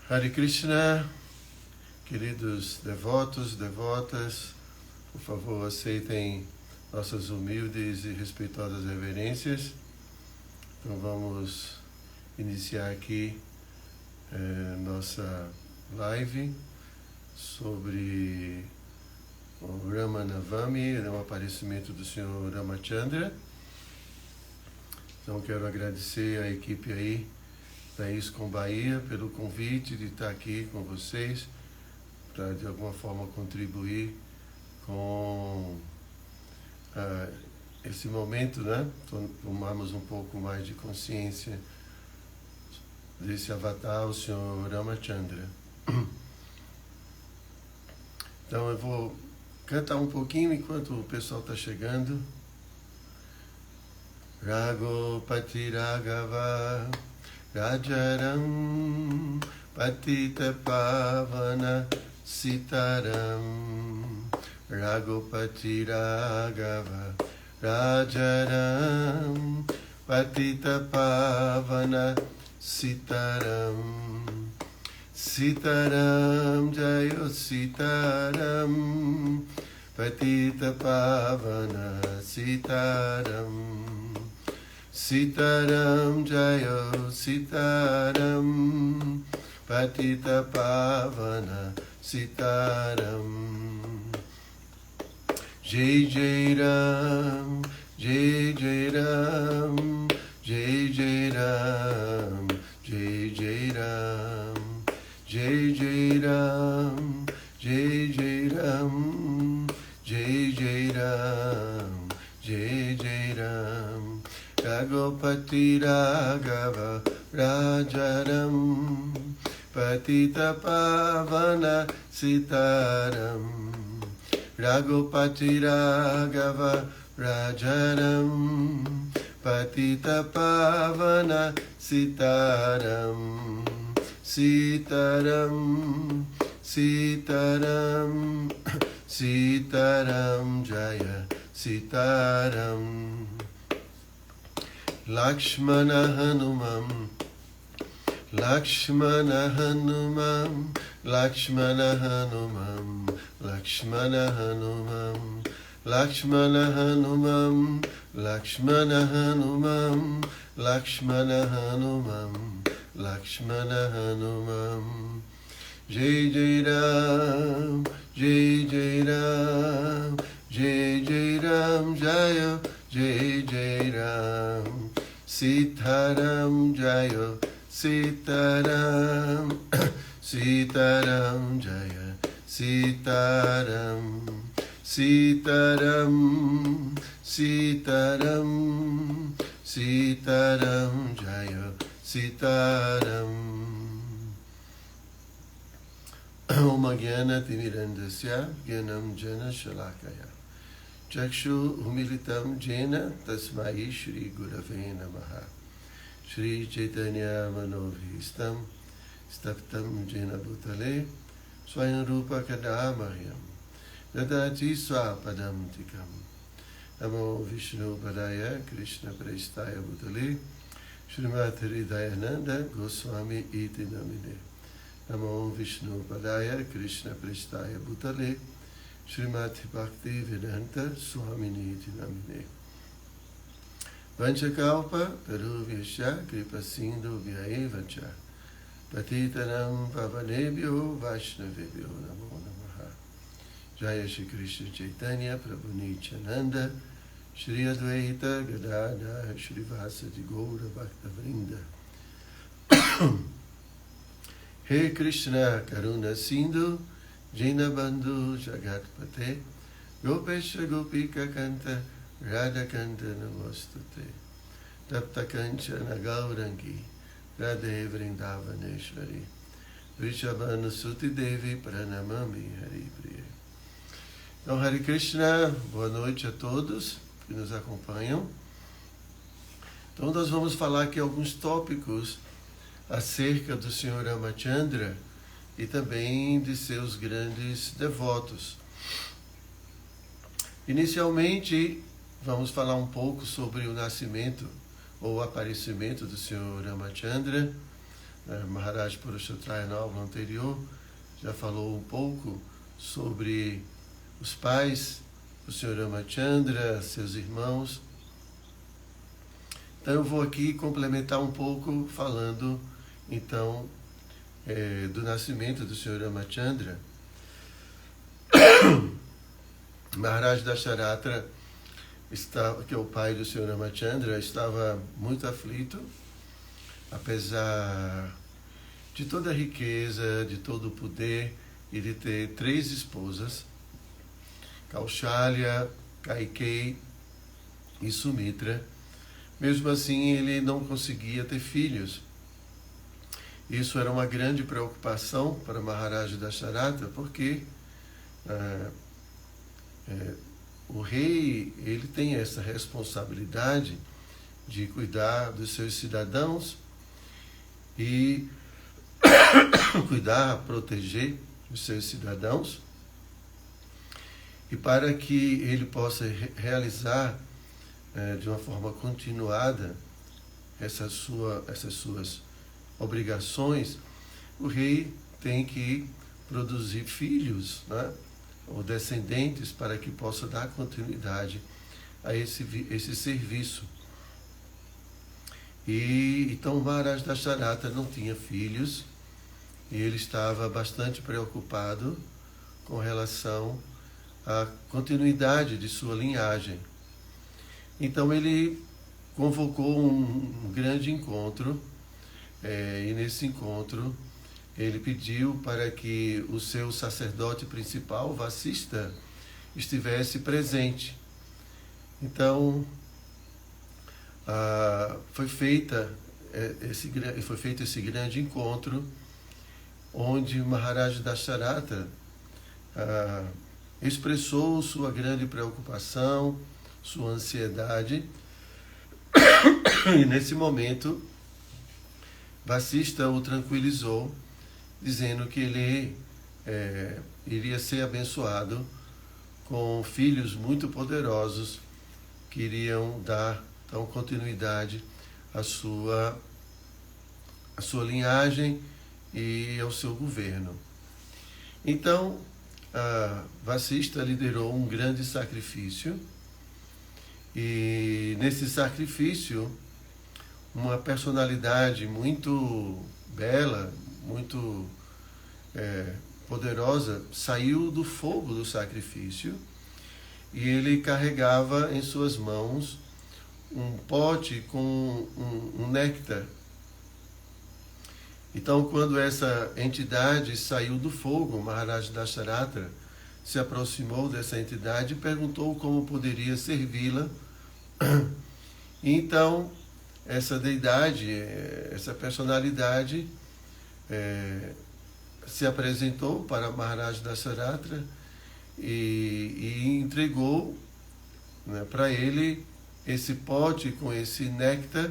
Hare Krishna, queridos devotos, devotas, por favor aceitem nossas humildes e respeitosas reverências. Então vamos iniciar aqui nossa live sobre o Rama Navami, o aparecimento do Senhor Ramachandra. Então quero agradecer a equipe aí da ISKCON Bahia pelo convite de estar aqui com vocês, para de alguma forma contribuir com esse momento, né? Tomarmos um pouco mais de consciência desse avatar, o Senhor Ramachandra. Então eu vou cantar um pouquinho enquanto o pessoal está chegando. Raghopati Raghava Rajaram Patita Pavana Sitaram Raghopati Raghava Rajaram Patita Pavana Sitaram Sitaram Jayo Sitaram Patita Pavana Sitaram Sitaram Jayo Sitaram Patita Pavana Sitaram Jai Jai Ram Jai Jai Ram Jai Jai Ram Jai Jai Ram Jai Jai Ram Jai Jai Ram Jai Jai Ram Jai Jai Ram Raghopati Raghava Rajaram Patita Pavana Sitaram Raghopati Raghava Rajaram Patita Pavana Sitaram Sitaram Sitaram Sitaram Jaya Sitaram Lakshmana Hanumam Lakshmana Hanumam Lakshmana Hanumam Lakshmana Hanumam Lakshmana Hanumam Lakshmana Hanumam Lakshmana Hanumam Lakshmana Hanumam Jai Jai Ram Jai Jai Ram Jai Jai Ram Jaya Jai Jai Ram Sitaram Jaya Sitaram Sitaram Jaya Sitaram Sitaram Sitaram Sitaram Jaya Sitaram Om Jnana Timirandasya Jnanam Jana Shalakaya Chakshu Humilitam Jena Tasmai Shri Gurave Namaha Shri Chaitanya Manovistam Staptam Jena Bhutale Swayam Rupa Kadamahyam Dadati Swapadam Tikam Namo Vishnu Padaya Krishna Prestaya Bhutale Srimati Hridayananda Goswami Iti Namine Namo Vishnu Padaya Krishna Prestaya Bhutale Srimati Bhakti Vedanta Swamini Iti Namine Vanchakalpa Taruvesha Kripa Sindhu Vyaevacha Patitanam Pavanebhyo Vaishnavebhyo Namo Namaha Jaya Shri Krishna Chaitanya Prabhu Nityananda Shri Advaita Gadadhara Shri Vasadi Gaura Bhakta Vrinda He Krishna Karuna Sindhu Jina Bandhu Jagatpate Gopesha Gopika Kanta Radha Kanta Namostute Tapta Kanchana Gaurangi Radhe Vrindavaneshwari Vrishabhanu Suti Devi Pranamami Hari Priya. Então, Hare Krishna, boa noite a todos que nos acompanham. Então, nós vamos falar aqui alguns tópicos acerca do Senhor Ramachandra e também de seus grandes devotos. Inicialmente, vamos falar um pouco sobre o nascimento ou aparecimento do Senhor Ramachandra, Maharaj Purushottaya, na aula anterior, já falou um pouco sobre os pais do Sr. Ramachandra, seus irmãos. Então eu vou aqui complementar um pouco falando então do nascimento do Sr. Ramachandra. Maharaj Dasharatra, que é o pai do Sr. Ramachandra, estava muito aflito, apesar de toda a riqueza, de todo o poder e de ter 3 esposas, Kaushalya, Kaikeyi e Sumitra. Mesmo assim, ele não conseguia ter filhos. Isso era uma grande preocupação para Maharaj Dasharatra, porque o rei, ele tem essa responsabilidade de cuidar dos seus cidadãos e cuidar, proteger os seus cidadãos. E para que ele possa realizar de uma forma continuada essas suas obrigações, o rei tem que produzir filhos, né, ou descendentes, para que possa dar continuidade a esse serviço. E então Maharaj Dasharatra não tinha filhos e ele estava bastante preocupado com relação à continuidade de sua linhagem. Então ele convocou um grande encontro, e nesse encontro ele pediu para que o seu sacerdote principal, Vasistha, estivesse presente. Então foi feito esse grande encontro, onde Maharaj Dasharatra expressou sua grande preocupação, sua ansiedade, e nesse momento Vasistha o tranquilizou, dizendo que ele iria ser abençoado com filhos muito poderosos que iriam dar então continuidade à sua linhagem e ao seu governo. Então Vasistha liderou um grande sacrifício, e nesse sacrifício uma personalidade muito bela, muito poderosa, saiu do fogo do sacrifício, e ele carregava em suas mãos um pote com um néctar. Então, quando essa entidade saiu do fogo, Maharaj Dasharatra se aproximou dessa entidade e perguntou como poderia servi-la. Então, essa deidade, essa personalidade se apresentou para Maharaj Dasharatra e entregou, né, para ele esse pote com esse néctar,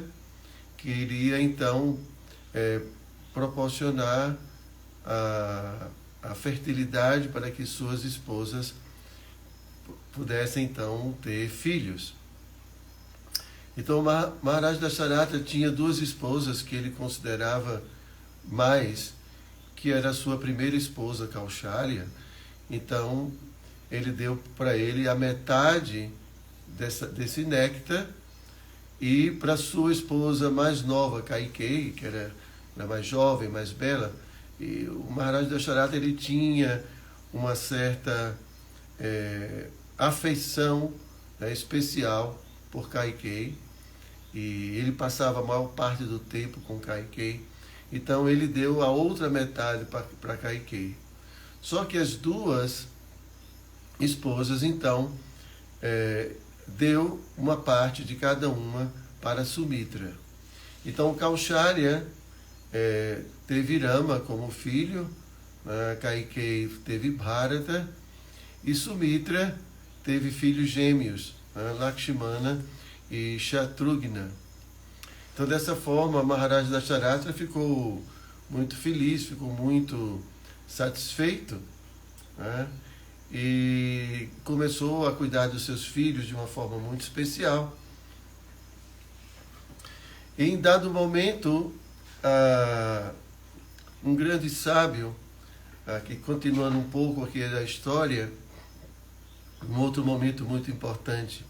que iria então proporcionar a fertilidade para que suas esposas pudessem então ter filhos. Então Maharaj Dasharatra tinha 2 esposas que ele considerava mais, que era a sua primeira esposa, Kaushalya. Então ele deu para ele a metade desse néctar, e para sua esposa mais nova, Kaikeyi, que era mais jovem, mais bela, e o Maharaj Dasharatra, ele tinha uma certa afeição, né, especial por Kaikeyi, e ele passava a maior parte do tempo com Kaikeyi. Então ele deu a outra metade para Kaikeyi. Só que as 2 esposas, então, deu uma parte de cada uma para Sumitra. Então Kaushalya teve Rama como filho, Kaikeyi teve Bharata, e Sumitra teve filhos gêmeos, Lakshmana e Shatrughna. Então, dessa forma, Maharaj Dasharatra ficou muito feliz, ficou muito satisfeito, né? E começou a cuidar dos seus filhos de uma forma muito especial. E, em dado momento, um grande sábio, que continuando um pouco aqui da história, um outro momento muito importante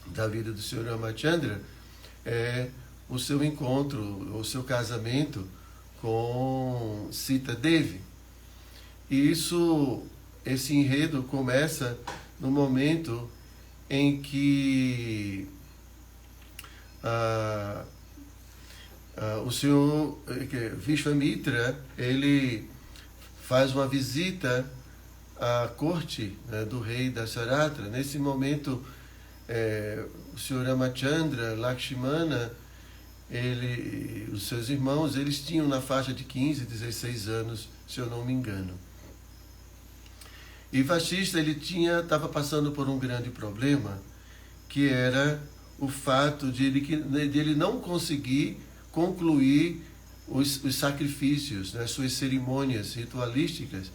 da vida do Sr. Ramachandra é o seu encontro, o seu casamento com Sita Devi. E esse enredo começa no momento em que o senhor Vishwamitra, ele faz uma visita à corte, né, do rei Dasharatra. Nesse momento, o senhor Ramachandra, Lakshmana, os seus irmãos, eles tinham na faixa de 15, 16 anos, se eu não me engano. E Vashishta, ele estava passando por um grande problema, que era o fato de ele não conseguir concluir os sacrifícios, né, suas cerimônias ritualísticas,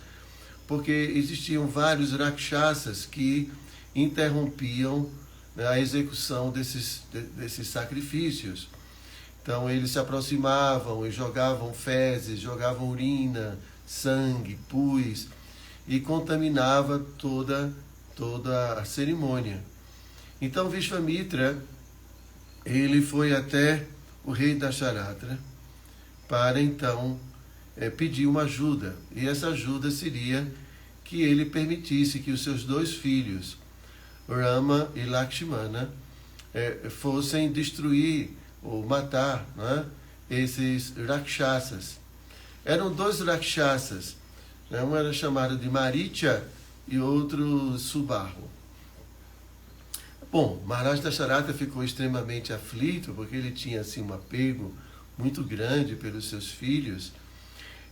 porque existiam vários rakshasas que interrompiam, né, a execução desses sacrifícios. Então eles se aproximavam e jogavam fezes, jogavam urina, sangue, pus, e contaminava toda a cerimônia. Então Vishwamitra, ele foi até o rei Dasharatra para então pedir uma ajuda. E essa ajuda seria que ele permitisse que os seus dois filhos, Rama e Lakshmana, fossem destruir ou matar, né, esses rakshasas. Eram dois rakshasas, né, um era chamado de Maricha e outro Subarro. Bom, Maharaj Dasharata ficou extremamente aflito, porque ele tinha assim, um apego muito grande pelos seus filhos,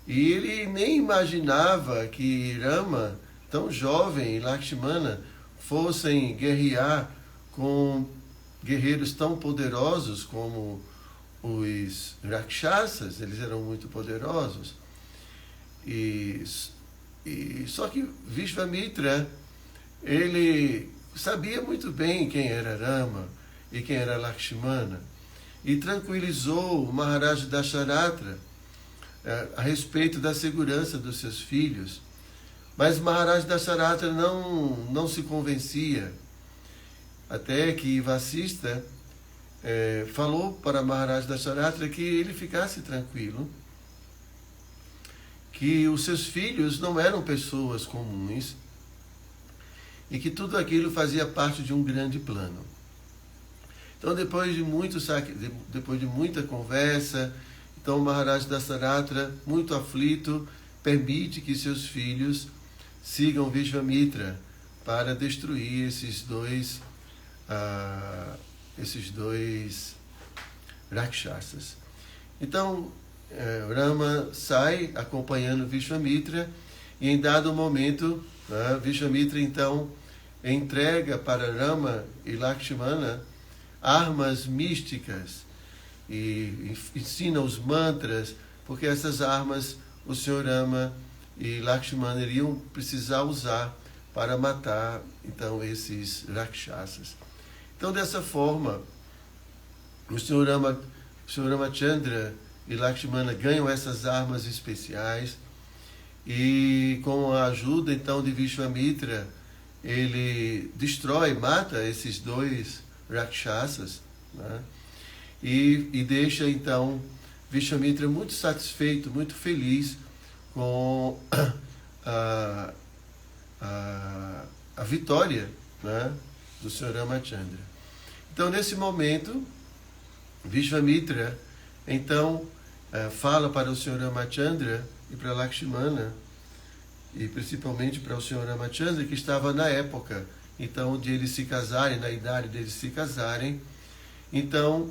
e ele nem imaginava que Rama, tão jovem, e Lakshmana fossem guerrear com guerreiros tão poderosos como os Rakshasas. Eles eram muito poderosos. E só que Vishwamitra, ele sabia muito bem quem era Rama e quem era Lakshmana, e tranquilizou o Maharaj Dasharatra a respeito da segurança dos seus filhos. Mas Maharaj Dasharatra não se convencia, até que Vasista falou para Maharaj Dasharatra que ele ficasse tranquilo, que os seus filhos não eram pessoas comuns e que tudo aquilo fazia parte de um grande plano. Então, depois de muita conversa, então Maharaj Dasharatra, muito aflito, permite que seus filhos sigam Vishwamitra para destruir esses dois Rakshasas. Então, Rama sai acompanhando Vishwamitra, e em dado momento, Vishwamitra então entrega para Rama e Lakshmana armas místicas e ensina os mantras, porque essas armas o Sr. Rama e Lakshmana iriam precisar usar para matar então esses Rakshasas. Então, dessa forma, o Sr. Ramachandra e Lakshmana ganham essas armas especiais, e com a ajuda então de Vishwamitra, ele mata esses dois Rakshasas, né? E deixa então Vishwamitra muito satisfeito, muito feliz com a vitória, né, do Sr. Ramachandra. Então, nesse momento, Vishwamitra então fala para o Sr. Ramachandra e para Lakshmana, e principalmente para o Sr. Ramachandra, que estava na época então de eles se casarem, na idade deles se casarem. Então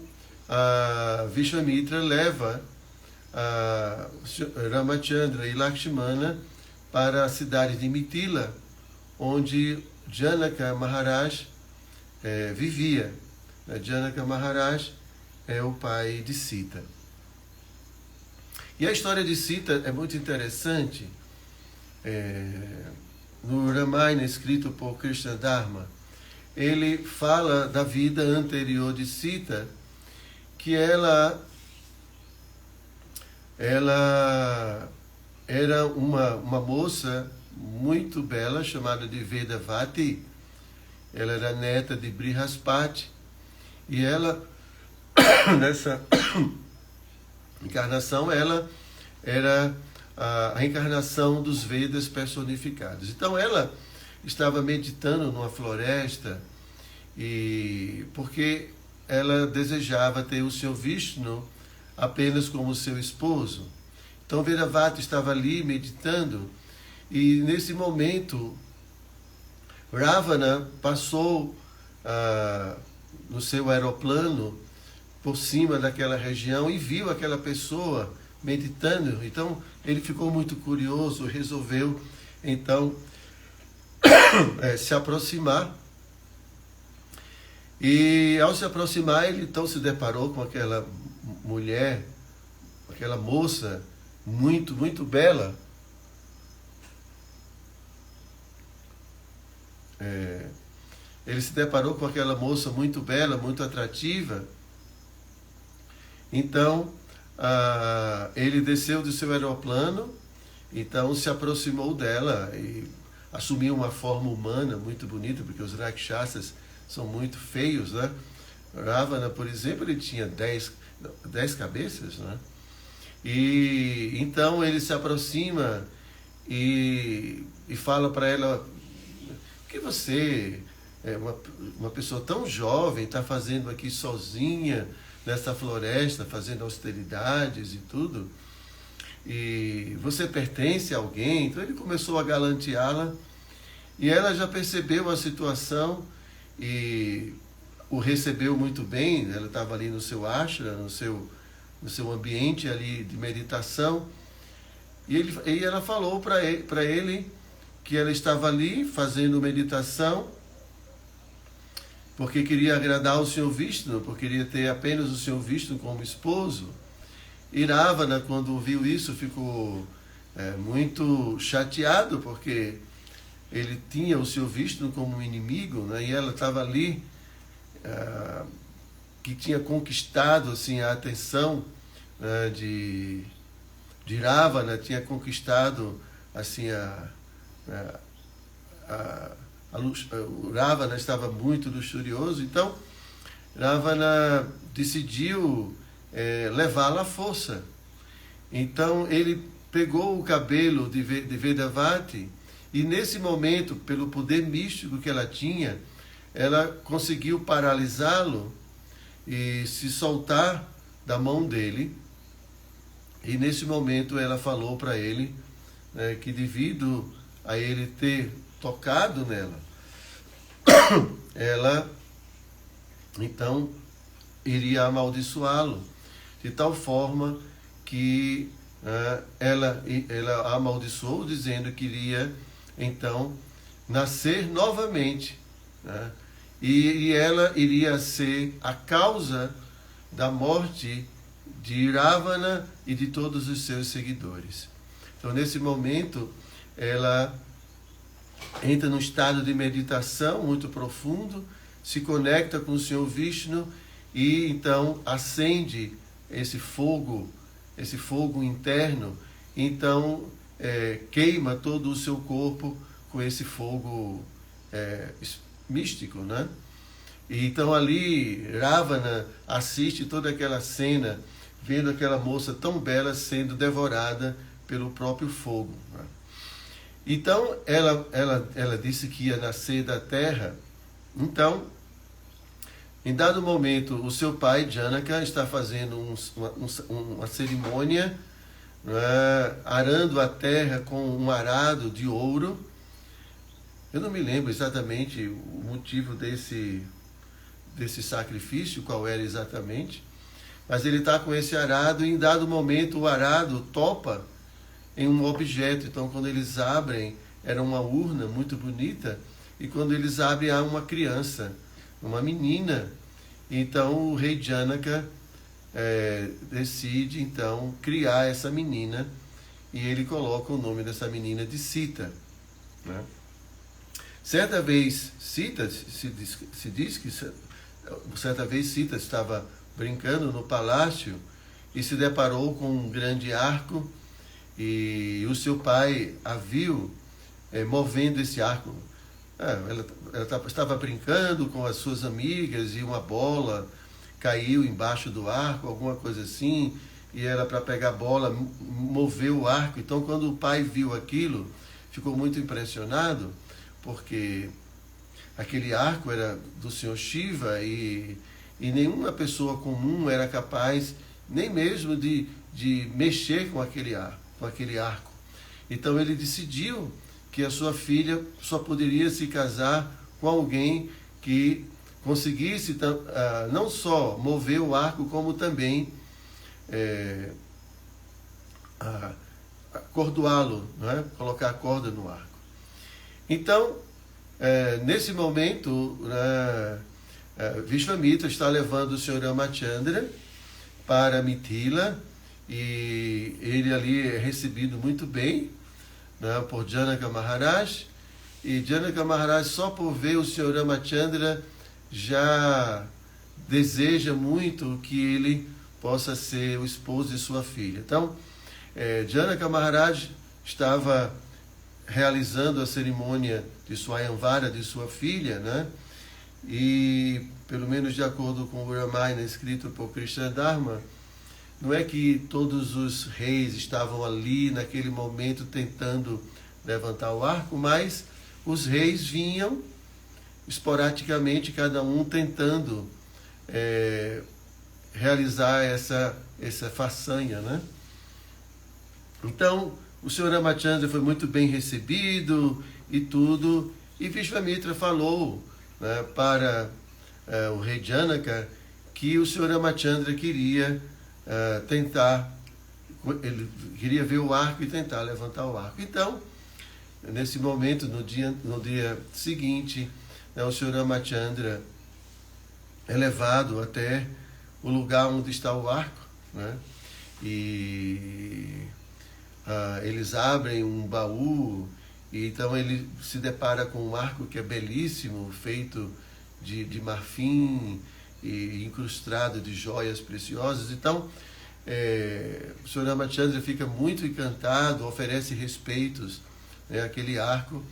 Vishwamitra leva Ramachandra e Lakshmana para a cidade de Mithila, onde Janaka Maharaj vivia. Janaka Maharaj é o pai de Sita. E a história de Sita é muito interessante. No Ramayana, escrito por Krishna Dharma, ele fala da vida anterior de Sita, que ela ela era uma moça muito bela, chamada de Vedavati. Ela era neta de Brihaspati. E ela, nessa encarnação, ela era a encarnação dos Vedas personificados. Então ela estava meditando numa floresta, e porque ela desejava ter o Senhor Vishnu apenas como seu esposo. Então Vedavati estava ali meditando, e nesse momento Ravana passou no seu aeroplano por cima daquela região e viu aquela pessoa meditando. Então ele ficou muito curioso, resolveu então se aproximar. E ao se aproximar, ele então se deparou com aquela mulher, aquela moça muito, muito bela. Ele se deparou com aquela moça muito bela, muito atrativa. Então, ele desceu do seu aeroplano, então se aproximou dela e assumiu uma forma humana muito bonita, porque os Rakshasas são muito feios, né? Ravana, por exemplo, ele tinha 10 cabeças, né? E então ele se aproxima e fala para ela: o que você, uma pessoa tão jovem, está fazendo aqui sozinha nessa floresta, fazendo austeridades e tudo? E você pertence a alguém? Então ele começou a galanteá-la, e ela já percebeu a situação e o recebeu muito bem. Ela estava ali no seu ashram, no seu ambiente ali de meditação, e ela falou para ele que ela estava ali fazendo meditação porque queria agradar o Senhor Vishnu, porque queria ter apenas o Senhor Vishnu como esposo. E Ravana, quando viu isso, ficou muito chateado, porque ele tinha o Senhor Vishnu como um inimigo, né? E ela estava ali, que tinha conquistado assim, a atenção de Ravana, tinha conquistado assim, o Ravana estava muito luxurioso. Então Ravana decidiu levá-la à força. Então ele pegou o cabelo de Vedavati, e nesse momento, pelo poder místico que ela tinha, ela conseguiu paralisá-lo e se soltar da mão dele. E nesse momento ela falou para ele que, devido a ele ter tocado nela, ela então iria amaldiçoá-lo, de tal forma que ela a amaldiçoou, dizendo que iria então nascer novamente, né? E ela iria ser a causa da morte de Ravana e de todos os seus seguidores. Então, nesse momento, ela entra num estado de meditação muito profundo, se conecta com o Senhor Vishnu e então acende esse fogo interno. Então queima todo o seu corpo com esse fogo místico, né? E então ali Ravana assiste toda aquela cena, vendo aquela moça tão bela sendo devorada pelo próprio fogo, né? Então ela disse que ia nascer da terra. Então, em dado momento, o seu pai Janaka está fazendo uma cerimônia, arando a terra com um arado de ouro. Eu não me lembro exatamente o motivo desse sacrifício, qual era exatamente, mas ele está com esse arado, e em dado momento o arado topa em um objeto. Então, quando eles abrem, era uma urna muito bonita, e quando eles abrem, há uma criança, uma menina. Então o rei Janaka decide então criar essa menina, e ele coloca o nome dessa menina de Sita, né? Certa vez Sita, se diz que certa vez Sita estava brincando no palácio, e se deparou com um grande arco, e o seu pai a viu movendo esse arco. Ela estava brincando com as suas amigas e uma bola caiu embaixo do arco, alguma coisa assim, e ela, para pegar a bola, moveu o arco. Então, quando o pai viu aquilo, ficou muito impressionado, porque aquele arco era do Senhor Shiva e nenhuma pessoa comum era capaz nem mesmo de mexer com aquele arco. Então ele decidiu que a sua filha só poderia se casar com alguém que conseguisse não só mover o arco, como também acordoá-lo, né? Colocar a corda no arco. Então, nesse momento, Vishvamitra está levando o Sr. Ramachandra para Mithila, e ele ali é recebido muito bem, né, por Janaka Maharaj, e Janaka Maharaj, só por ver o Sr. Ramachandra, já deseja muito que ele possa ser o esposo de sua filha. Então, Janaka Maharaj estava realizando a cerimônia de Swayamvara de sua filha, né? E, pelo menos de acordo com o Ramayana escrito por Krishna Dharma, não é que todos os reis estavam ali naquele momento tentando levantar o arco, mas os reis vinham esporadicamente, cada um tentando realizar essa façanha, né? Então, o Sr. Ramachandra foi muito bem recebido e tudo, e Vishvamitra falou, né, para o rei Janaka que o Sr. Ramachandra queria ele queria ver o arco e tentar levantar o arco. Então, nesse momento, no dia seguinte, né, o Sr. Ramachandra é levado até o lugar onde está o arco, né, e eles abrem um baú, e então ele se depara com um arco que é belíssimo, feito de marfim e incrustado de joias preciosas. Então, o Sr. Ramachandra fica muito encantado, oferece respeitos, né, àquele arco.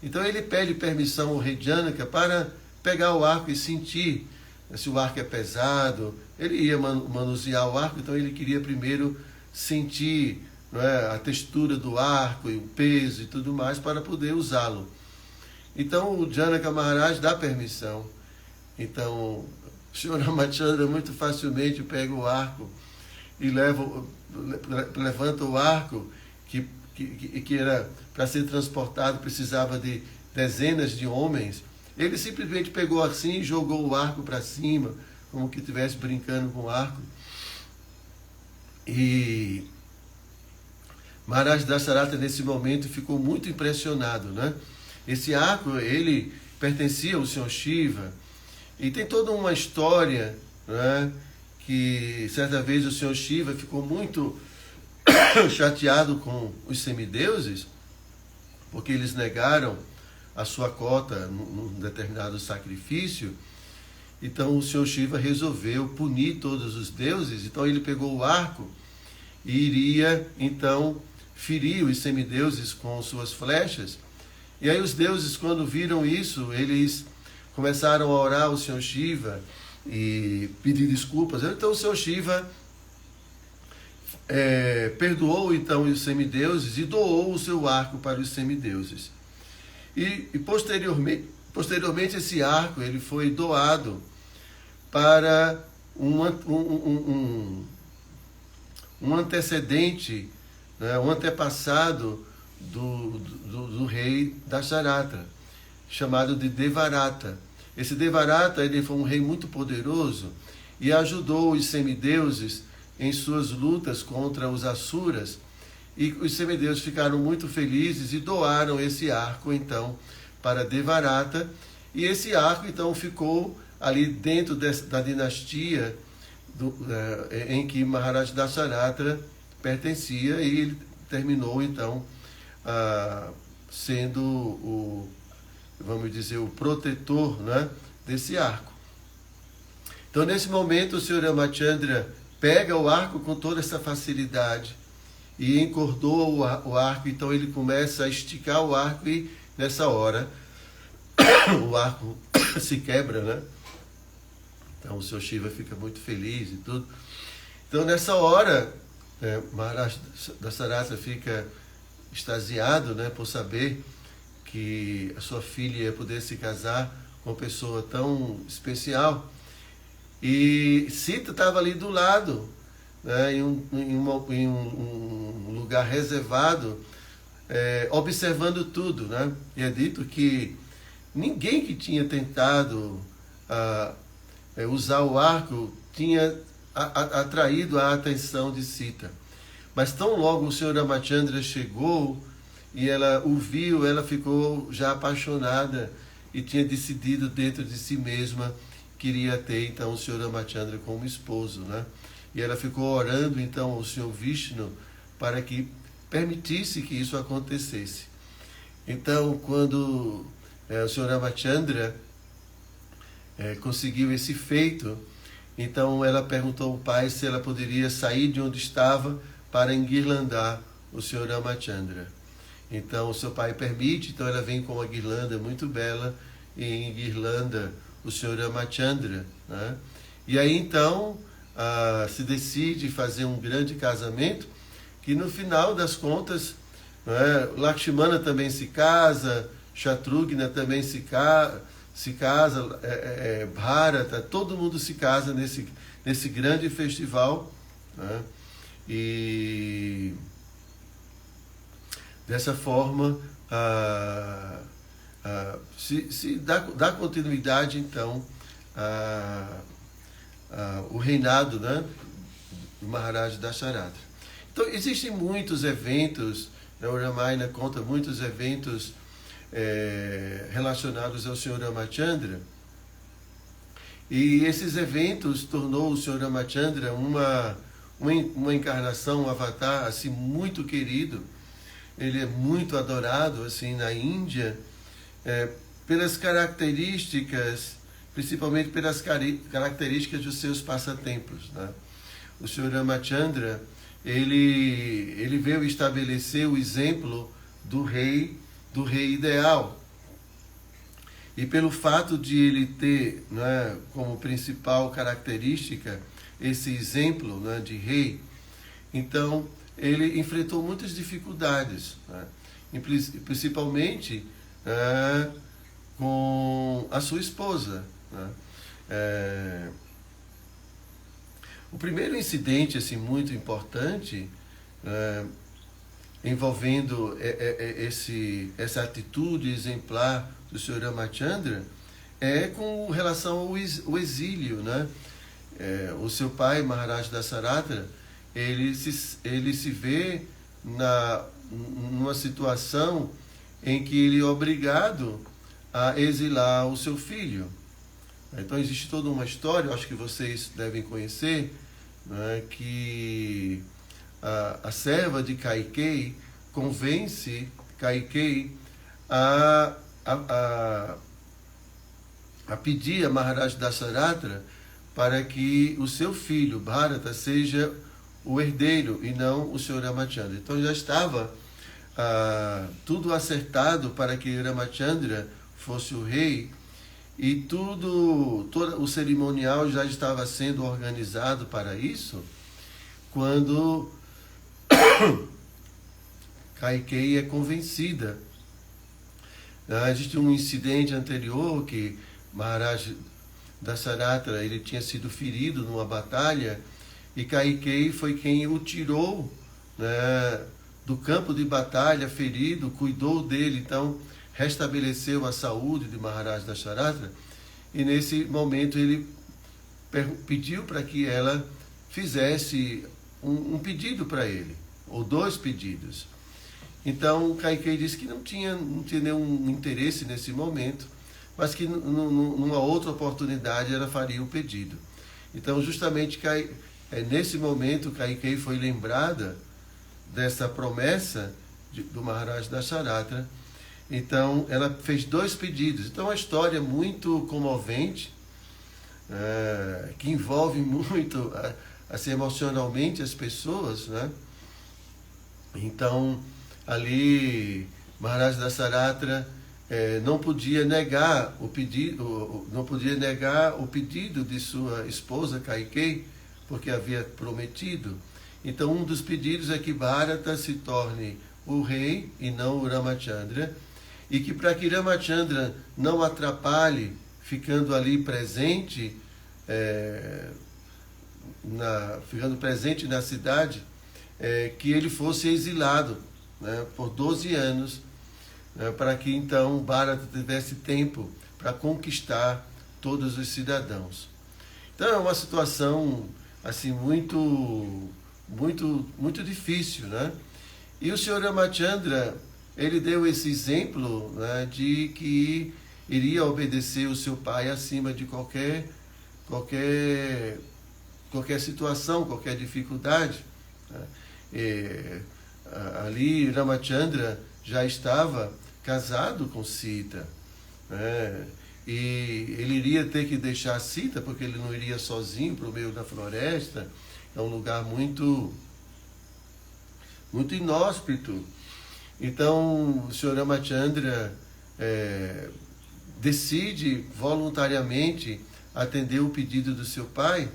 Então ele pede permissão ao rei Janaka para pegar o arco e sentir, né, se o arco é pesado. Ele ia manusear o arco, então ele queria primeiro sentir, não é, a textura do arco e o peso e tudo mais para poder usá-lo. Então o Janaka Maharaj dá permissão. Então o Sr. Ramachandra muito facilmente pega o arco e levanta o arco, que era para ser transportado, precisava de dezenas de homens. Ele simplesmente pegou assim e jogou o arco para cima, como que estivesse brincando com o arco. E Maharaj Dasharatha, nesse momento, ficou muito impressionado, né? Esse arco, ele pertencia ao Senhor Shiva, e tem toda uma história, né, que certa vez o Senhor Shiva ficou muito chateado com os semideuses, porque eles negaram a sua cota num determinado sacrifício. Então o Senhor Shiva resolveu punir todos os deuses. Então ele pegou o arco e iria então ferir os semideuses com suas flechas. E aí os deuses, quando viram isso, eles começaram a orar ao Senhor Shiva e pedir desculpas. Então o Senhor Shiva perdoou então os semideuses e doou o seu arco para os semideuses. E posteriormente esse arco ele foi doado para um antecedente, né, um antepassado do rei Dasharatha, chamado de Devarata. Esse Devarata, ele foi um rei muito poderoso e ajudou os semideuses em suas lutas contra os Asuras, e os semideuses ficaram muito felizes e doaram esse arco então para Devarata, e esse arco então ficou ali dentro da dinastia em que Maharaj Dasharatha pertencia, e ele terminou então sendo vamos dizer, o protetor, né, desse arco. Então, nesse momento, o Sr. Ramachandra pega o arco com toda essa facilidade e encordoa o arco. Então ele começa a esticar o arco e nessa hora o arco se quebra, né? Então o Sr. Shiva fica muito feliz e tudo. Então nessa hora, Maharaj Dasharatha fica extasiado, né, por saber que a sua filha ia poder se casar com uma pessoa tão especial. E Sita estava ali do lado, né, em um lugar reservado, observando tudo, né? E é dito que ninguém que tinha tentado usar o arco tinha atraído a atenção de Sita. Mas tão logo o Sr. Ramachandra chegou e ela o viu, ela ficou já apaixonada e tinha decidido dentro de si mesma que iria ter então o Sr. Ramachandra como esposo, né? E ela ficou orando então ao Sr. Vishnu para que permitisse que isso acontecesse. Então, quando o Sr. Ramachandra conseguiu esse feito, então ela perguntou ao pai se ela poderia sair de onde estava para enguirlandar o Sr. Ramachandra. Então o seu pai permite, então ela vem com uma guirlanda muito bela e enguirlanda o Sr. Ramachandra, né? E aí então se decide fazer um grande casamento, que no final das contas, né, Lakshmana também se casa, Shatrughna também se casa, Bharata, todo mundo se casa nesse grande festival, né? E dessa forma se dá continuidade então o reinado, né, do Maharaj Dasharatha. Então existem muitos eventos, né, o Ramayana conta muitos eventos relacionados ao Sr. Ramachandra, e esses eventos tornou o Sr. Ramachandra uma encarnação, um avatar assim muito querido. Ele é muito adorado assim na Índia, pelas características, principalmente pelas características dos seus passatempos, né? O Sr. Ramachandra, ele veio estabelecer o exemplo do rei ideal. E pelo fato de ele ter, né, como principal característica esse exemplo, né, de rei, então ele enfrentou muitas dificuldades, né, principalmente com a sua esposa, né. O primeiro incidente assim, muito importante envolvendo essa atitude exemplar do Sr. Ramachandra é com relação ao exílio, né? O seu pai, Maharaj Dasharatha, ele se vê numa situação em que ele é obrigado a exilar o seu filho. Então existe toda uma história, eu acho que vocês devem conhecer, né, que a serva de Kaikeyi convence Kaikeyi a pedir a Maharaj Dasharatha para que o seu filho, Bharata, seja o herdeiro e não o Sr. Ramachandra. Então já estava tudo acertado para que Ramachandra fosse o rei, e todo o cerimonial já estava sendo organizado para isso, quando Kaikeyi é convencida. Existe um incidente anterior que Maharaj Dasharatha ele tinha sido ferido numa batalha, e Kaikeyi foi quem o tirou, né, do campo de batalha ferido, cuidou dele, então restabeleceu a saúde de Maharaj Dasharatha, e nesse momento ele pediu para que ela fizesse um pedido para ele, ou 2 pedidos. Então Kaikeyi disse que não tinha nenhum interesse nesse momento, mas que numa outra oportunidade ela faria o pedido. Então justamente nesse momento Kaikeyi foi lembrada dessa promessa do Maharaj Dasharatha. Então ela fez 2 pedidos. Então é uma história muito comovente, que envolve muito assim, emocionalmente as pessoas, né? Então, ali, Maharaj Dasaratra não podia negar o pedido de sua esposa Kaikeyi, porque havia prometido. Então, um dos pedidos é que Bharata se torne o rei e não o Ramachandra, e que para que Ramachandra não atrapalhe, ficando ali presente, ficando presente na cidade, que ele fosse exilado, né, por 12 anos, né, para que então Bharata tivesse tempo para conquistar todos os cidadãos. Então é uma situação assim muito difícil, né? E o Sr. Ramachandra, ele deu esse exemplo, né, de que iria obedecer o seu pai acima de qualquer situação, qualquer dificuldade, né? Ali Ramachandra já estava casado com Sita, né? E ele iria ter que deixar Sita, porque ele não iria sozinho para o meio da floresta. É um lugar muito inóspito. Então o Sr. Ramachandra decide voluntariamente atender o pedido do seu pai.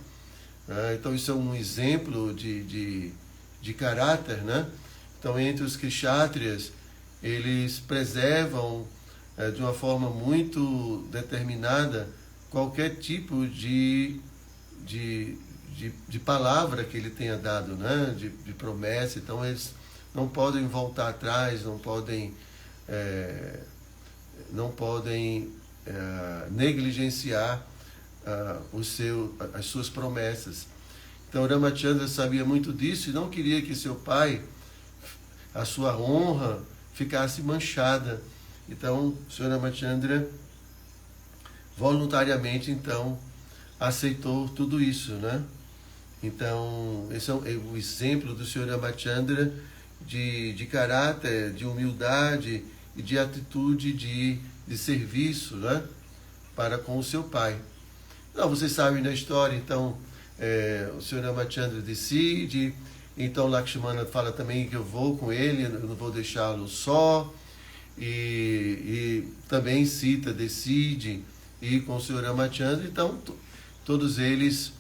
Então isso é um exemplo de caráter, né? Então, entre os kshatriyas, eles preservam de uma forma muito determinada qualquer tipo de palavra que ele tenha dado, né? De promessa. Então, eles não podem voltar atrás, não podem negligenciar as suas promessas. Então Ramachandra sabia muito disso e não queria que seu pai, a sua honra, ficasse manchada. Então o Sr. Ramachandra voluntariamente então aceitou tudo isso, né? Então esse é o exemplo do Sr. Ramachandra de caráter, de humildade e de atitude de serviço, né, para com o seu pai. Então, vocês sabem da história, então o Sr. Ramachandra decide, então Lakshmana fala também que eu vou com ele, eu não vou deixá-lo só, e também Sita decide ir com o Sr. Ramachandra. Então todos eles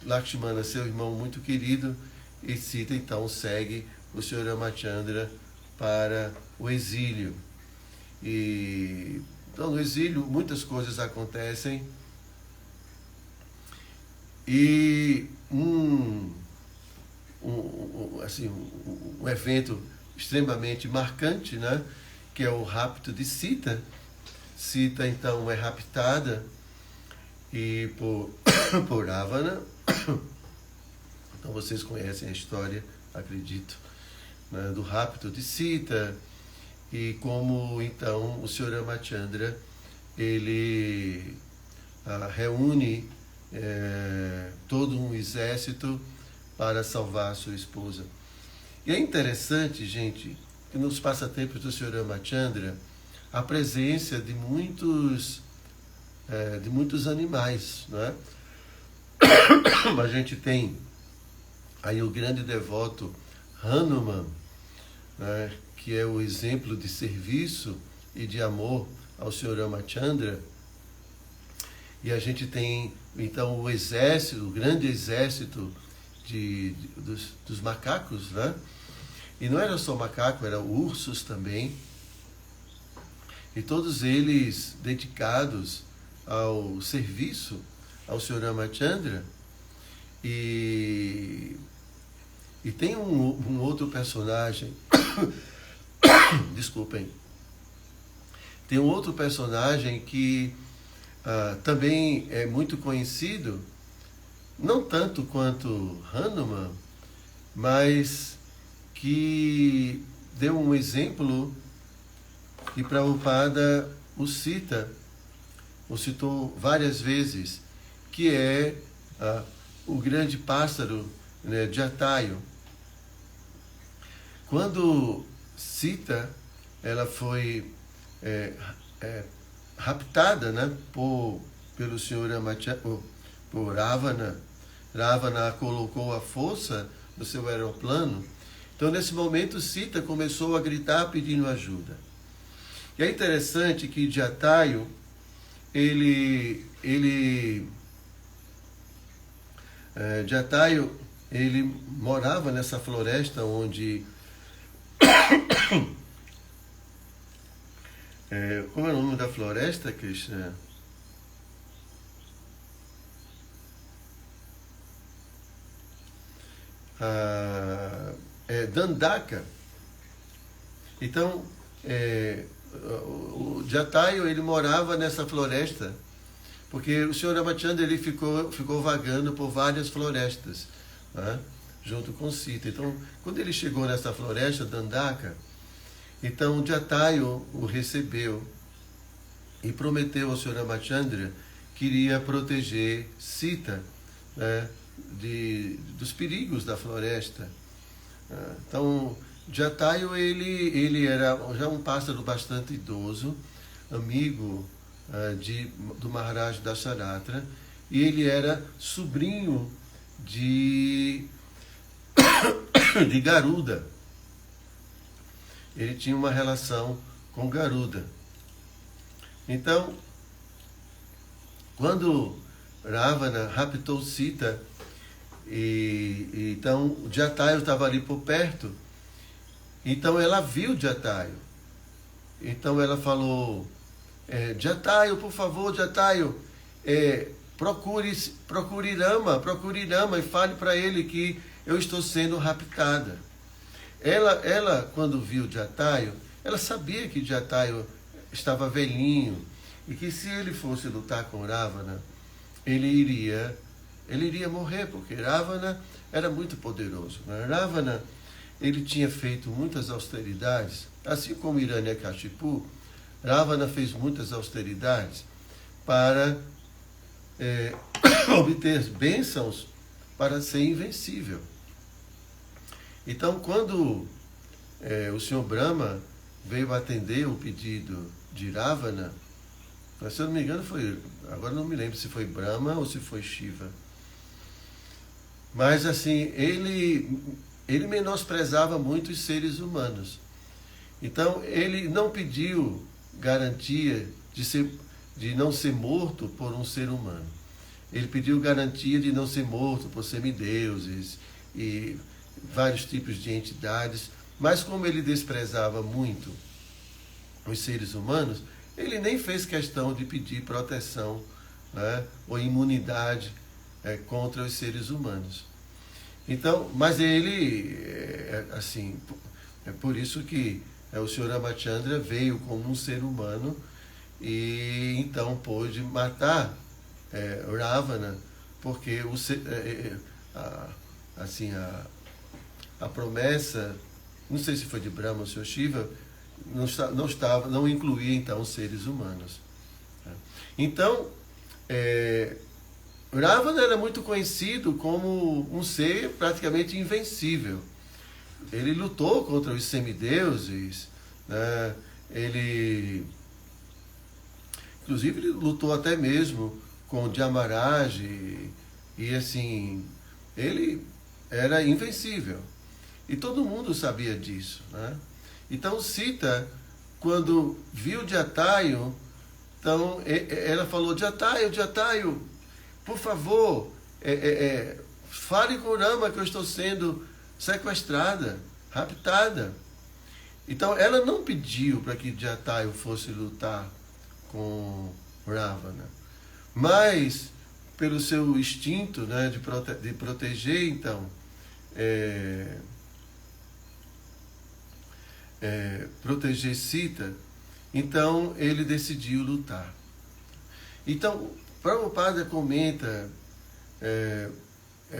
Lakshmana, seu irmão muito querido, e Sita então segue o Sr. Ramachandra para o exílio. E então no exílio muitas coisas acontecem, e um evento extremamente marcante, né, que é o rapto de Sita. Sita então é raptada e por Ravana. Então vocês conhecem a história, acredito, né, do rapto de Sita, e como então o Sr. Ramachandra ele reúne todo um exército para salvar a sua esposa. E é interessante, gente, que nos passatempos do Sr. Ramachandra a presença de muitos animais, não é? A gente tem aí o grande devoto Hanuman, né, que é o exemplo de serviço e de amor ao Sr. Ramachandra. E a gente tem então o exército, o grande exército dos macacos, né? E não era só macaco, eram ursos também. E todos eles dedicados ao serviço ao Sr. Ramachandra. E tem um outro personagem, desculpem, tem um outro personagem que também é muito conhecido, não tanto quanto Hanuman, mas que deu um exemplo, e Prabhupada o citou várias vezes, que é o grande pássaro, né, Jatayu. Quando Sita ela foi raptada, né, pelo Sr. por Ravana. Ravana colocou a força no seu aeroplano. Então, nesse momento, Sita começou a gritar pedindo ajuda. E é interessante que Jatayu, Jatayu, ele morava nessa floresta onde... como é o nome da floresta, Krishna? Dandaka. Então, o Jatayu, ele morava nessa floresta, porque o Sr. Ramachandra, ele ficou vagando por várias florestas, né, junto com Sita. Então, quando ele chegou nessa floresta, Dandaka, então Jatayu o recebeu e prometeu ao Sr. Ramachandra que iria proteger Sita, né, dos perigos da floresta. Então, Jatayu, ele era já um pássaro bastante idoso, amigo do Maharaj Dasharatra, e ele era sobrinho de Garuda. Ele tinha uma relação com Garuda. Então, quando Ravana raptou Sita, então Jatayu estava ali por perto, então ela viu Jatayu. Então ela falou, Jatayu, por favor, Jatayu, procure Rama e fale para ele que eu estou sendo raptada. Ela, quando viu Jatayu, ela sabia que Jatayu estava velhinho e que se ele fosse lutar com Ravana, ele iria morrer, porque Ravana era muito poderoso. Ravana, ele tinha feito muitas austeridades, assim como Hiranyakashipu. Ravana fez muitas austeridades para obter as bênçãos para ser invencível. Então, quando o Sr. Brahma veio atender o pedido de Ravana, se eu não me engano agora não me lembro se foi Brahma ou se foi Shiva, mas assim, ele menosprezava muito os seres humanos. Então, ele não pediu garantia de não ser morto por um ser humano. Ele pediu garantia de não ser morto por semideuses e vários tipos de entidades. Mas como ele desprezava muito os seres humanos, ele nem fez questão de pedir proteção, né, ou imunidade contra os seres humanos. Então, mas ele, assim, é por isso que o Sr. Ramachandra veio como um ser humano e então pôde matar Ravana, porque a promessa, não sei se foi de Brahma ou Sr. Shiva, não incluía então os seres humanos. Então, Ravana era muito conhecido como um ser praticamente invencível. Ele lutou contra os semideuses, né? Inclusive, ele lutou até mesmo com Jamaraj e assim, ele era invencível. E todo mundo sabia disso, né? Então, Sita, quando viu Jatayu, então, ela falou, Jatayu, por favor, fale com Rama que eu estou sendo sequestrada, raptada. Então, ela não pediu para que Jatayu fosse lutar com Ravana, mas, pelo seu instinto, né, de proteger, então, proteger Sita, então ele decidiu lutar. Então, Prabhupada comenta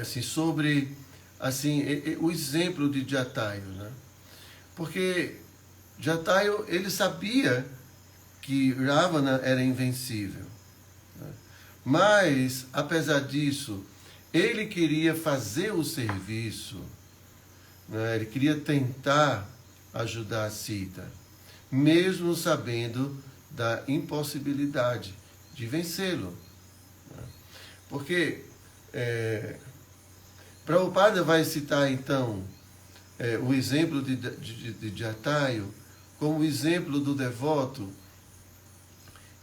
assim, sobre assim, o exemplo de Jatayu, né? Porque Jatayu, ele sabia que Ravana era invencível, né? Mas, apesar disso, ele queria fazer o serviço, né? Ele queria tentar ajudar Sita, mesmo sabendo da impossibilidade de vencê-lo. Porque Prabhupada vai citar, então, o exemplo de Jatayu como exemplo do devoto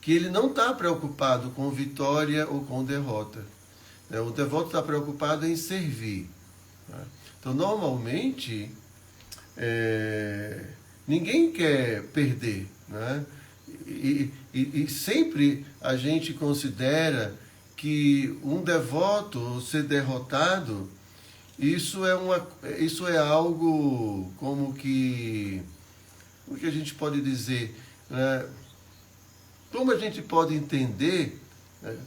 que ele não está preocupado com vitória ou com derrota. O devoto está preocupado em servir. Então, normalmente, ninguém quer perder. Né? E sempre a gente considera que um devoto ser derrotado, isso é algo como que... O que a gente pode dizer? Né? Como a gente pode entender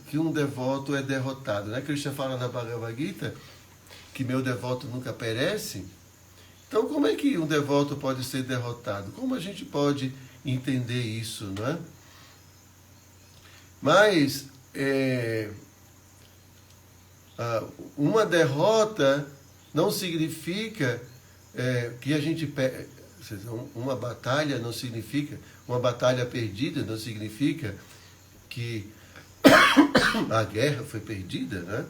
que um devoto é derrotado? Né? Krishna fala na Bhagavad Gita que meu devoto nunca perece. Então, como é que um devoto pode ser derrotado? Como a gente pode entender isso? Né? Mas uma derrota não significa que a gente uma batalha não significa, uma batalha perdida não significa que a guerra foi perdida, né?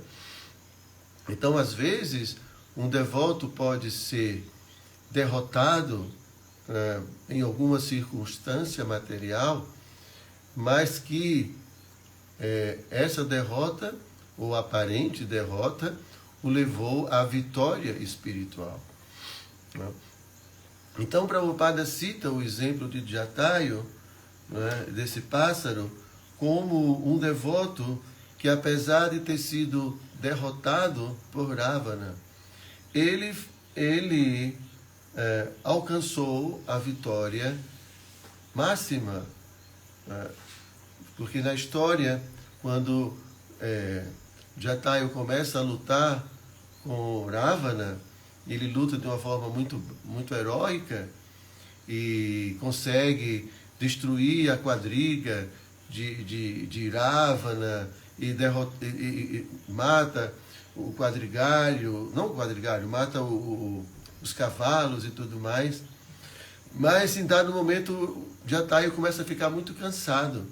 Então, às vezes, um devoto pode ser derrotado em alguma circunstância material, mas que essa derrota, ou aparente derrota, o levou à vitória espiritual. Né? Então, Prabhupada cita o exemplo de Jatayu, né, desse pássaro, como um devoto que, apesar de ter sido derrotado por Ravana, ele alcançou a vitória máxima. Porque na história, quando Jatayu começa a lutar com Ravana, ele luta de uma forma muito, muito heróica e consegue destruir a quadriga de Ravana e mata o quadrigário, não o quadrigário, mata os cavalos e tudo mais. Mas em dado momento, Jatayu começa a ficar muito cansado.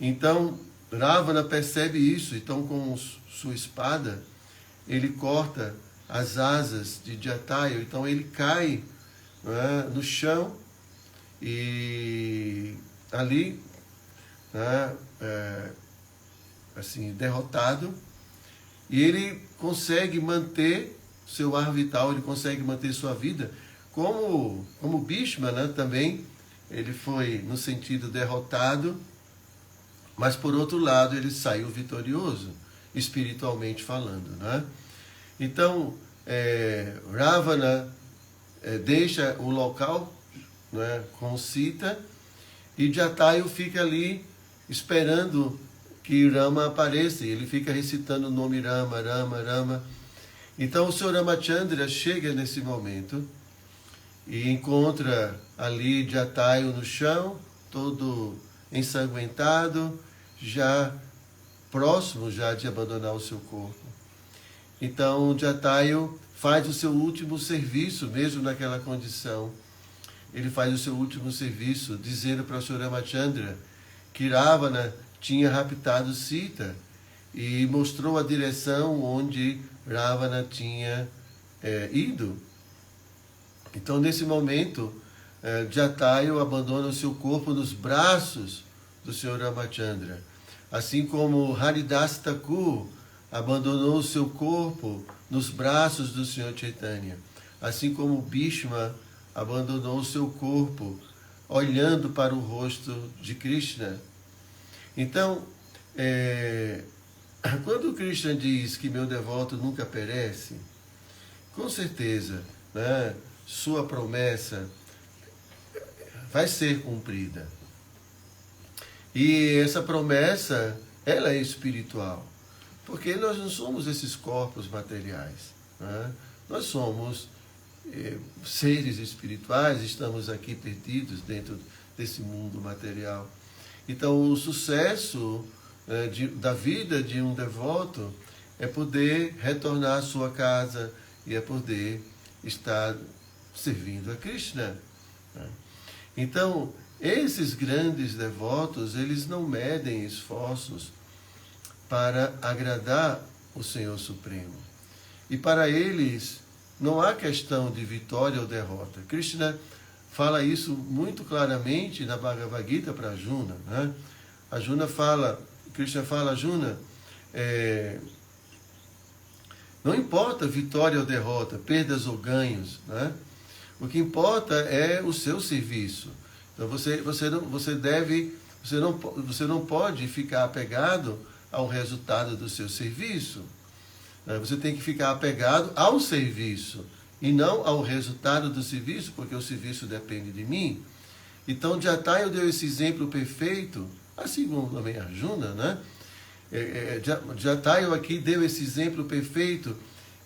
Então, Ravana percebe isso, então com sua espada, ele corta as asas de Jatayu, então ele cai, né, no chão e ali, né, assim, derrotado, e ele consegue manter seu ar vital, ele consegue manter sua vida, como Bhishma, né, também, ele foi no sentido derrotado, mas por outro lado ele saiu vitorioso, espiritualmente falando, né? Então, Ravana deixa o local, né, com Sita, e Jatayu fica ali esperando que Rama apareça. Ele fica recitando o nome Rama, Rama, Rama. Então o Sr. Ramachandra chega nesse momento e encontra ali Jatayu no chão, todo ensanguentado, já próximo já de abandonar o seu corpo. Então, Jatayu faz o seu último serviço, mesmo naquela condição. Ele faz o seu último serviço, dizendo para o Sr. Ramachandra que Ravana tinha raptado Sita e mostrou a direção onde Ravana tinha ido. Então, nesse momento, Jatayu abandona o seu corpo nos braços do Sr. Ramachandra. Assim como Haridas Thakur abandonou o seu corpo nos braços do Sr. Chaitanya. Assim como Bhishma abandonou o seu corpo olhando para o rosto de Krishna. Então, quando Krishna diz que meu devoto nunca perece, com certeza, né, sua promessa vai ser cumprida. E essa promessa, ela é espiritual. Porque nós não somos esses corpos materiais. Né? Nós somos seres espirituais, estamos aqui perdidos dentro desse mundo material. Então, o sucesso da vida de um devoto é poder retornar à sua casa e é poder estar servindo a Krishna. Né? Então, esses grandes devotos, eles não medem esforços para agradar o Senhor Supremo. E para eles não há questão de vitória ou derrota. Krishna fala isso muito claramente na Bhagavad Gita para Arjuna, né? Krishna fala, Arjuna, não importa vitória ou derrota, perdas ou ganhos, né? O que importa é o seu serviço. Então você não pode ficar apegado ao resultado do seu serviço. Você tem que ficar apegado ao serviço e não ao resultado do serviço, porque o serviço depende de mim. Então, Jatayu deu esse exemplo perfeito, assim como também Arjuna, né? Jatayu aqui deu esse exemplo perfeito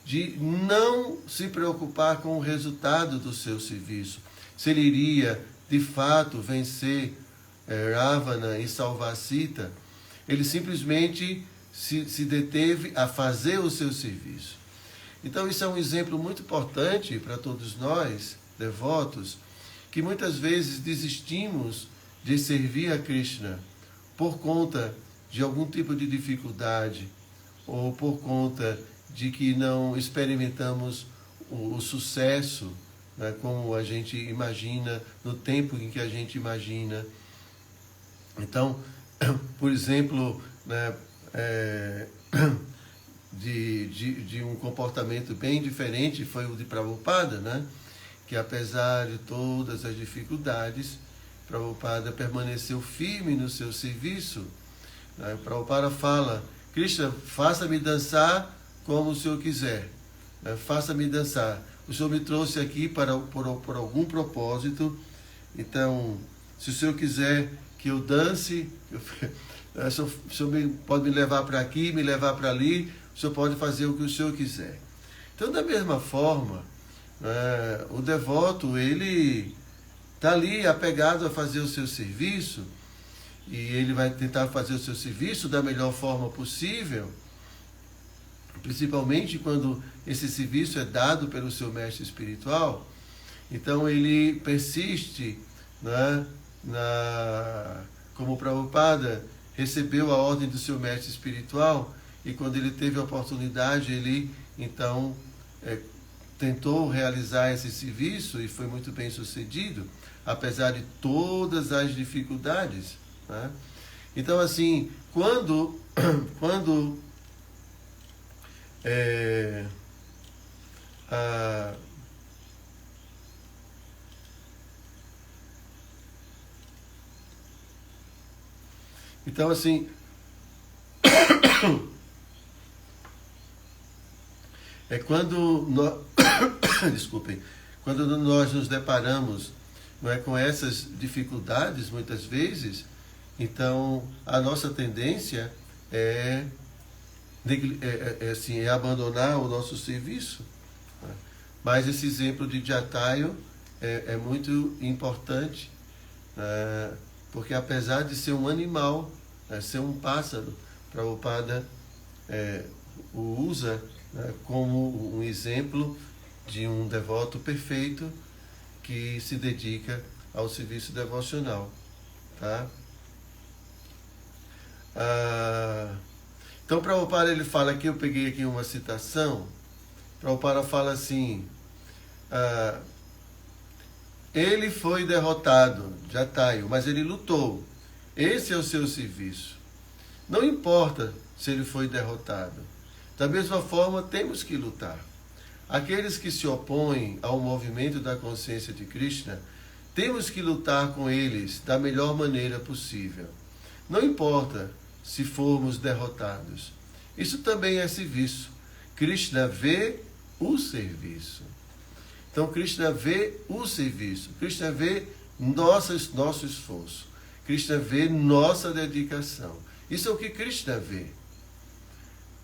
de não se preocupar com o resultado do seu serviço. Se ele iria, de fato, vencer Ravana e salvar Sita, ele simplesmente se deteve a fazer o seu serviço. Então, isso é um exemplo muito importante para todos nós, devotos, que muitas vezes desistimos de servir a Krishna por conta de algum tipo de dificuldade ou por conta de que não experimentamos o sucesso, né, como a gente imagina, no tempo em que a gente imagina. Então, por exemplo, né, de um comportamento bem diferente foi o de Prabhupada, né, que apesar de todas as dificuldades, Prabhupada permaneceu firme no seu serviço. Prabhupada fala, Krishna, faça-me dançar como o Senhor quiser, faça-me dançar. O Senhor me trouxe aqui por algum propósito, então, se o Senhor quiser que eu dance, o Senhor pode me levar para aqui, me levar para ali, o Senhor pode fazer o que o Senhor quiser. Então, da mesma forma, o devoto, ele está ali apegado a fazer o seu serviço, e ele vai tentar fazer o seu serviço da melhor forma possível, principalmente quando esse serviço é dado pelo seu mestre espiritual. Então ele persiste, né, como Prabhupada recebeu a ordem do seu mestre espiritual, e quando ele teve a oportunidade, ele então tentou realizar esse serviço e foi muito bem sucedido, apesar de todas as dificuldades, né? Então, assim, quando então, assim, quando nós, desculpem, quando nós nos deparamos, não é, com essas dificuldades, muitas vezes, então a nossa tendência é abandonar o nosso serviço. Mas esse exemplo de Jatayu é muito importante, porque apesar de ser um animal, ser um pássaro, Prabhupada o usa como um exemplo de um devoto perfeito que se dedica ao serviço devocional. Tá? Então, Prabhupada, ele fala aqui, eu peguei aqui uma citação, Prabhupada fala assim, ele foi derrotado, Jatayu, mas ele lutou. Esse é o seu serviço. Não importa se ele foi derrotado. Da mesma forma, temos que lutar. Aqueles que se opõem ao movimento da consciência de Krishna, temos que lutar com eles da melhor maneira possível. Não importa se formos derrotados. Isso também é serviço. Krishna vê o serviço. Então, Krishna vê o serviço. Krishna vê nosso esforço. Krishna vê nossa dedicação. Isso é o que Krishna vê.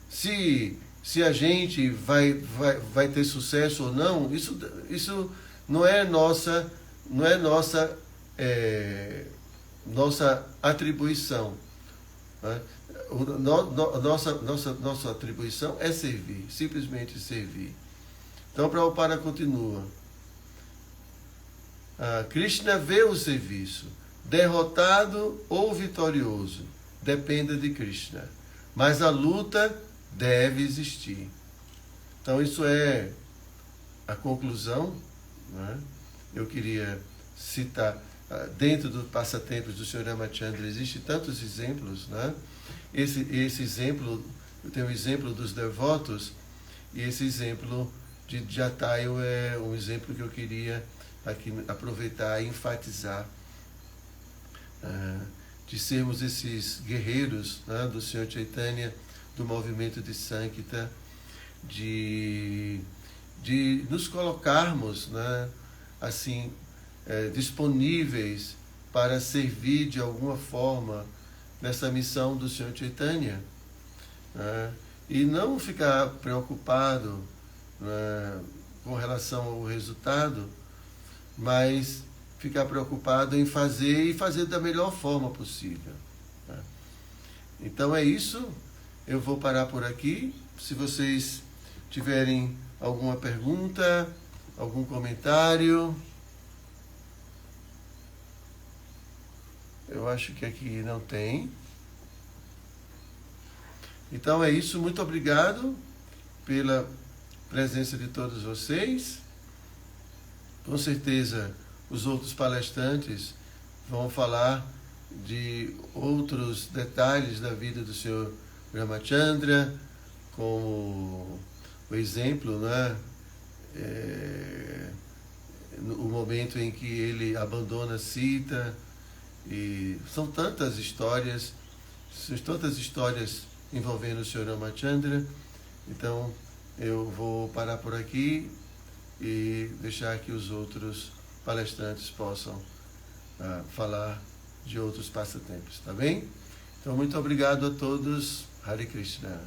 Se a gente vai ter sucesso ou não, isso não é nossa atribuição. Né? Nossa atribuição é servir, simplesmente servir. Então, Prabhupada continua. Krishna vê o serviço, derrotado ou vitorioso, dependa de Krishna. mas a luta deve existir. Então isso é a conclusão, né? Eu queria citar, dentro do Passatempos do Sr. Ramachandra, existem tantos exemplos, né? Esse exemplo, eu tenho o exemplo dos devotos, e esse exemplo de Jatayu é um exemplo que eu queria aqui aproveitar e enfatizar, de sermos esses guerreiros, né, do Sr. Chaitanya, do movimento de Sankirtan, de nos colocarmos, né, assim, disponíveis para servir de alguma forma nessa missão do Sr. Chaitanya, né, e não ficar preocupado, né, com relação ao resultado, mas ficar preocupado em fazer e fazer da melhor forma possível, né? Então é isso, eu vou parar por aqui. Se vocês tiverem alguma pergunta, algum comentário, eu acho que aqui não tem. Então é isso, muito obrigado pela presença de todos vocês. Com certeza os outros palestrantes vão falar de outros detalhes da vida do Sr. Ramachandra, como o exemplo, né? O momento em que ele abandona Sita, e são tantas histórias envolvendo o Sr. Ramachandra. Então eu vou parar por aqui e deixar que os outros palestrantes possam falar de outros passatempos, tá bem? Então, muito obrigado a todos. Hare Krishna.